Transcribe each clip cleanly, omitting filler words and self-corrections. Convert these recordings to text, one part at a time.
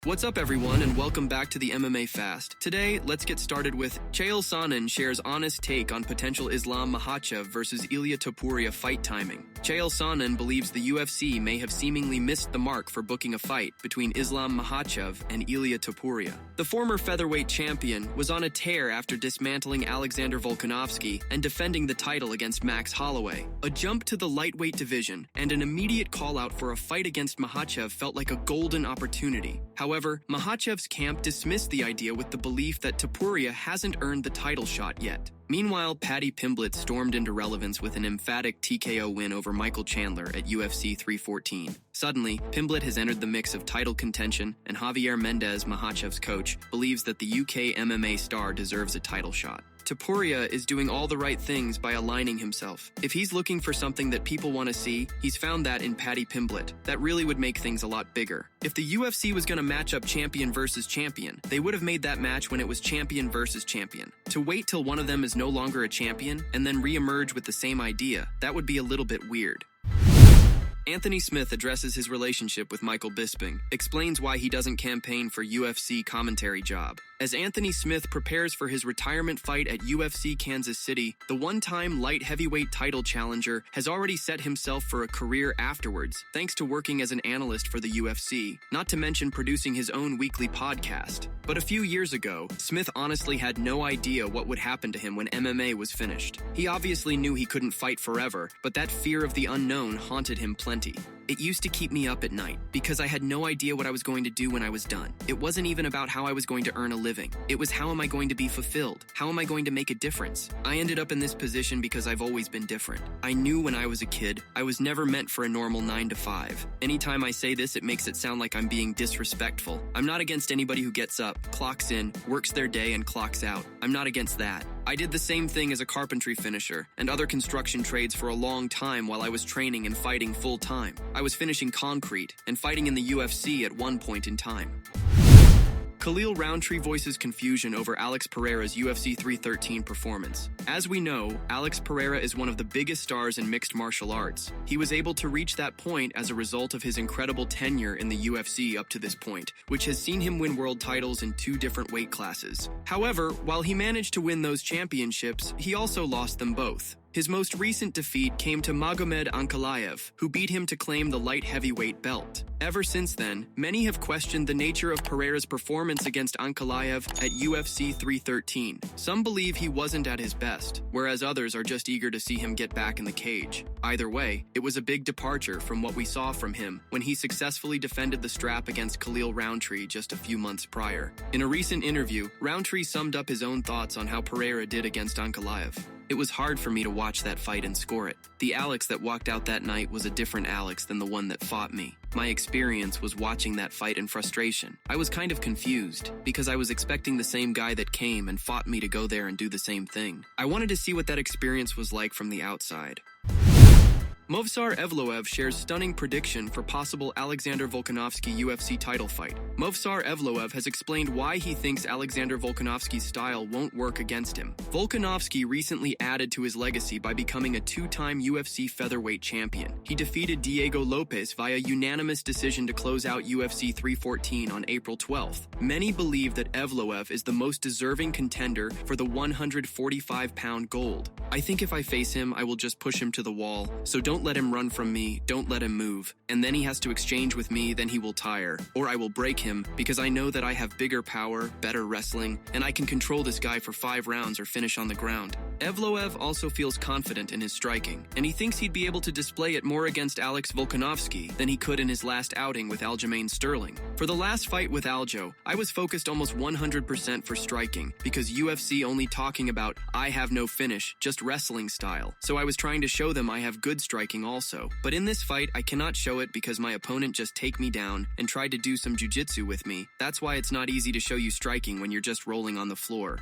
What's up everyone and welcome back to the MMA Fast. Today, let's get started with Chael Sonnen shares honest take on potential Islam Makhachev versus Ilia Topuria fight timing. Chael Sonnen believes the UFC may have seemingly missed the mark for booking a fight between Islam Makhachev and Ilia Topuria. The former featherweight champion was on a tear after dismantling Alexander Volkanovski and defending the title against Max Holloway. A jump to the lightweight division and an immediate call-out for a fight against Makhachev felt like a golden opportunity. However, Makhachev's camp dismissed the idea with the belief that Topuria hasn't earned the title shot yet. Meanwhile, Paddy Pimblett stormed into relevance with an emphatic TKO win over Michael Chandler at UFC 314. Suddenly, Pimblett has entered the mix of title contention, and Javier Mendez, Makhachev's coach, believes that the UK MMA star deserves a title shot. Topuria is doing all the right things by aligning himself. If he's looking for something that people want to see, he's found that in Paddy Pimblett. That really would make things a lot bigger. If the UFC was going to match up champion versus champion, they would have made that match when it was champion versus champion. To wait till one of them is no longer a champion and then re-emerge with the same idea, that would be a little bit weird. Anthony Smith addresses his relationship with Michael Bisping, explains why he doesn't campaign for UFC commentary job. As Anthony Smith prepares for his retirement fight at UFC Kansas City, the one-time light heavyweight title challenger has already set himself for a career afterwards, thanks to working as an analyst for the UFC, not to mention producing his own weekly podcast. But a few years ago, Smith honestly had no idea what would happen to him when MMA was finished. He obviously knew he couldn't fight forever, but that fear of the unknown haunted him plenty. It used to keep me up at night, because I had no idea what I was going to do when I was done. It wasn't even about how I was going to earn a living. It was how am I going to be fulfilled? How am I going to make a difference? I ended up in this position because I've always been different. I knew when I was a kid, I was never meant for a normal 9 to 5. Anytime I say this, it makes it sound like I'm being disrespectful. I'm not against anybody who gets up, clocks in, works their day, and clocks out. I'm not against that. I did the same thing as a carpentry finisher and other construction trades for a long time while I was training and fighting full-time. I was finishing concrete and fighting in the UFC at one point in time. Khalil Rountree voices confusion over Alex Pereira's UFC 313 performance. As we know, Alex Pereira is one of the biggest stars in mixed martial arts. He was able to reach that point as a result of his incredible tenure in the UFC up to this point, which has seen him win world titles in 2 different weight classes. However, while he managed to win those championships, he also lost them both. His most recent defeat came to Magomed Ankalaev, who beat him to claim the light heavyweight belt. Ever since then, many have questioned the nature of Pereira's performance against Ankalaev at UFC 313. Some believe he wasn't at his best, whereas others are just eager to see him get back in the cage. Either way, it was a big departure from what we saw from him when he successfully defended the strap against Khalil Rountree just a few months prior. In a recent interview, Rountree summed up his own thoughts on how Pereira did against Ankalaev. It was hard for me to watch that fight and score it. The Alex that walked out that night was a different Alex than the one that fought me. My experience was watching that fight in frustration. I was kind of confused, because I was expecting the same guy that came and fought me to go there and do the same thing. I wanted to see what that experience was like from the outside. Movsar Evloev shares stunning prediction for possible Alexander Volkanovski UFC title fight. Movsar Evloev has explained why he thinks Alexander Volkanovski's style won't work against him. Volkanovski recently added to his legacy by becoming a 2-time UFC featherweight champion. He defeated Diego Lopes via unanimous decision to close out UFC 314 on April 12th. Many believe that Evloev is the most deserving contender for the 145-pound gold. I think if I face him, I will just push him to the wall, so don't let him run from me, don't let him move, and then he has to exchange with me, then he will tire. Or I will break him, because I know that I have bigger power, better wrestling, and I can control this guy for 5 rounds or finish on the ground. Evloev also feels confident in his striking, and he thinks he'd be able to display it more against Alex Volkanovski than he could in his last outing with Aljamain Sterling. For the last fight with Aljo, I was focused almost 100% for striking, because UFC only talking about I have no finish, just wrestling style. So I was trying to show them I have good striking also. But in this fight, I cannot show it because my opponent just take me down and tried to do some jiu-jitsu with me. That's why it's not easy to show you striking when you're just rolling on the floor.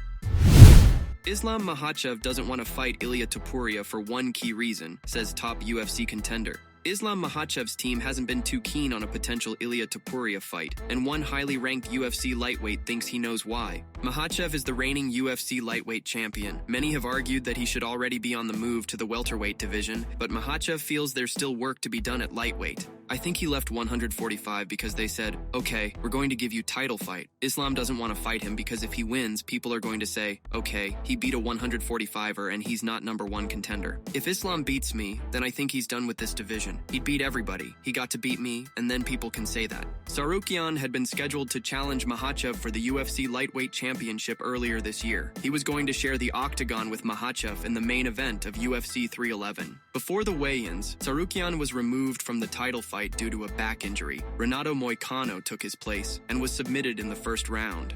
Islam Makhachev doesn't want to fight Ilia Topuria for one key reason, says top UFC contender. Islam Makhachev's team hasn't been too keen on a potential Ilia Topuria fight, and one highly ranked UFC lightweight thinks he knows why. Makhachev is the reigning UFC lightweight champion. Many have argued that he should already be on the move to the welterweight division, but Makhachev feels there's still work to be done at lightweight. I think he left 145 because they said, okay, we're going to give you title fight. Islam doesn't want to fight him because if he wins, people are going to say, okay, he beat a 145er and he's not #1 contender. If Islam beats me, then I think he's done with this division. He'd beat everybody. He got to beat me, and then people can say that. Tsarukyan had been scheduled to challenge Makhachev for the UFC lightweight championship earlier this year. He was going to share the octagon with Makhachev in the main event of UFC 311. Before the weigh-ins, Tsarukyan was removed from the title fight due to a back injury. Renato Moicano took his place and was submitted in the first round.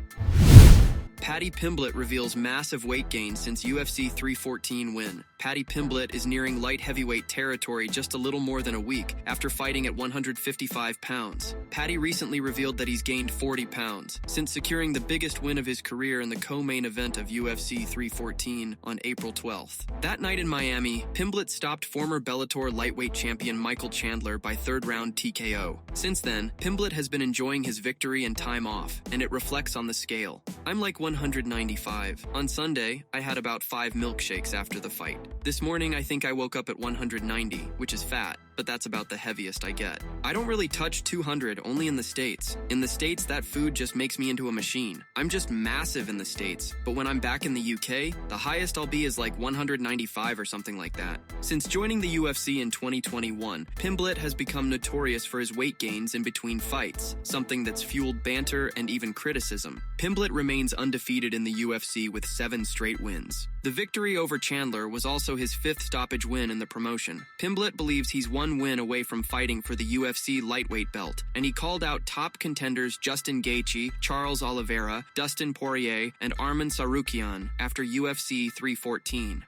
Paddy Pimblett reveals massive weight gain since UFC 314 win. Paddy Pimblett is nearing light heavyweight territory just a little more than a week after fighting at 155 pounds. Paddy recently revealed that he's gained 40 pounds since securing the biggest win of his career in the co-main event of UFC 314 on April 12th. That night in Miami, Pimblett stopped former Bellator lightweight champion Michael Chandler by third-round TKO. Since then, Pimblett has been enjoying his victory and time off, and it reflects on the scale. I'm like 195. On Sunday, I had about 5 milkshakes after the fight. This morning, I think I woke up at 190, which is fat, but that's about the heaviest I get. I don't really touch 200, only in the States. In the States, that food just makes me into a machine. I'm just massive in the States, but when I'm back in the UK, the highest I'll be is like 195 or something like that. Since joining the UFC in 2021, Pimblett has become notorious for his weight gains in between fights, something that's fueled banter and even criticism. Pimblett remains undefeated in the UFC with 7 straight wins. The victory over Chandler was also his 5th stoppage win in the promotion. Pimblett believes he's 1 win away from fighting for the UFC lightweight belt, and he called out top contenders Justin Gaethje, Charles Oliveira, Dustin Poirier, and Arman Tsarukyan after UFC 314.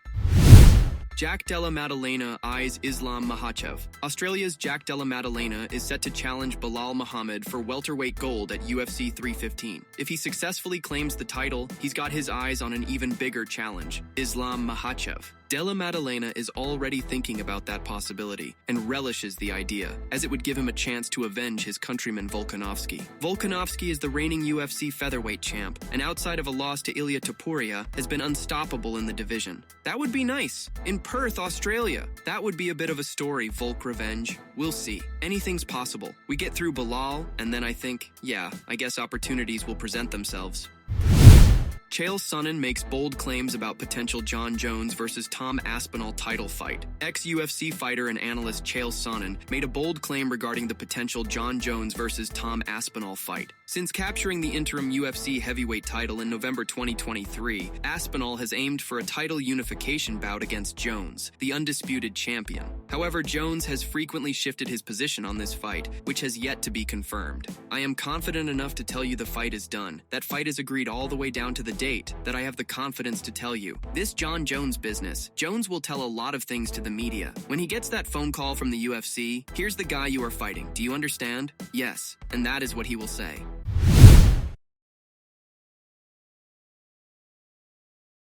Jack Della Maddalena eyes Islam Makhachev. Australia's Jack Della Maddalena is set to challenge Belal Muhammad for welterweight gold at UFC 315. If he successfully claims the title, he's got his eyes on an even bigger challenge, Islam Makhachev. Della Maddalena is already thinking about that possibility and relishes the idea, as it would give him a chance to avenge his countryman Volkanovski. Volkanovski is the reigning UFC featherweight champ, and outside of a loss to Ilia Topuria, has been unstoppable in the division. That would be nice. In Perth, Australia. That would be a bit of a story, Volk revenge. We'll see. Anything's possible. We get through Belal, and then I think, yeah, I guess opportunities will present themselves. Chael Sonnen makes bold claims about potential Jon Jones versus Tom Aspinall title fight. Ex-UFC fighter and analyst Chael Sonnen made a bold claim regarding the potential Jon Jones versus Tom Aspinall fight. Since capturing the interim UFC heavyweight title in November 2023, Aspinall has aimed for a title unification bout against Jones, the undisputed champion. However, Jones has frequently shifted his position on this fight, which has yet to be confirmed. I am confident enough to tell you the fight is done. That fight is agreed all the way down to the date that I have the confidence to tell you. This Jon Jones business, Jones will tell a lot of things to the media. When he gets that phone call from the UFC, here's the guy you are fighting. Do you understand? Yes, and that is what he will say.